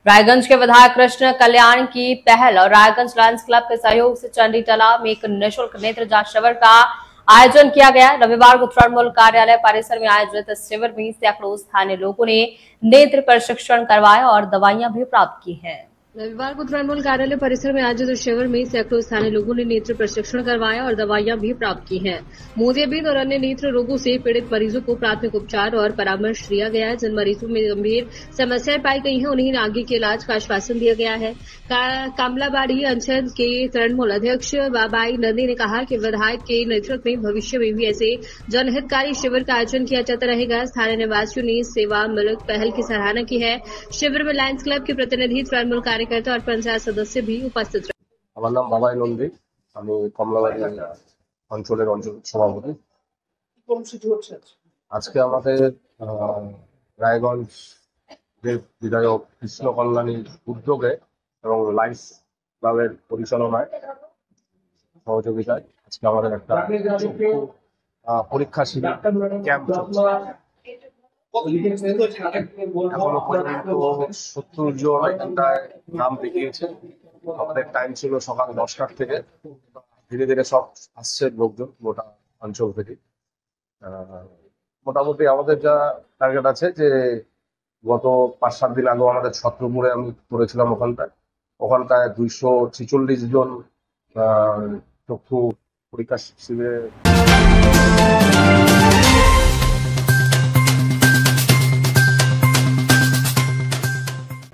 रायगंज के विधायक कृष्ण कल्याण की पहल और रायगंज लायंस क्लब के सहयोग से चंडी तालाब में एक निःशुल्क नेत्र जांच शिविर का आयोजन किया गया। रविवार को तृणमूल कार्यालय परिसर में आयोजित इस शिविर में सैकड़ों स्थानीय लोगों ने नेत्र प्रशिक्षण करवाया और दवाइयां भी प्राप्त की हैं। रविवार को तृणमूल कार्यालय परिसर में आयोजित शिविर में सैकड़ों स्थानीय लोगों ने नेत्र प्रशिक्षण करवाया और दवाइयां भी प्राप्त की हैं। मोतियाबिंद और अन्य नेत्र रोगों से पीड़ित मरीजों को प्राथमिक उपचार और परामर्श दिया गया है। जिन मरीजों में गंभीर समस्याएं पाई गई हैं उन्हें आगे के इलाज का आश्वासन दिया गया है। कामलाबाड़ी अंचल के तृणमूल अध्यक्ष बाबाई नंदी ने कहा कि विधायक के नेतृत्व में भविष्य में भी ऐसे जनहितकारी शिविर का आयोजन किया जाता रहेगा। स्थानीय निवासियों ने सेवा मूलक पहल की सराहना की है। शिविर में लायंस क्लब के प्रतिनिधि, तृणमूल कार्यकर्ता और पंचायत सदस्य भी उपस्थित रहे। আমার নাম বাবাই নন্দী, আমি কমলাবাড়ি অঞ্চলের সভাপতি। আজকে আমাদের রায়গঞ্জ বিধায়ক কৃষ্ণ কল্যাণীর উদ্যোগে এবং লাইন্স ক্লাবের পরিচালনায় সহযোগিতায় আজকে আমাদের একটা পরীক্ষা শিবির ক্যাম্প চলছে। এখনো পর্যন্ত 70 জন এখানটায় নাম দেখিয়েছে। আমাদের টাইম ছিল সকাল 10টার থেকে। ধীরে ধীরে সব আসছে লোকজন গোটা অঞ্চল থেকে। মোটামুটি আমাদের যা টার্গেট আছে যে গত 5-7 দিন আগে আমাদের ছত্রপুরে আমি করেছিলাম, ওখানটায় 246 জন চক্ষু পরীক্ষা শিবিরে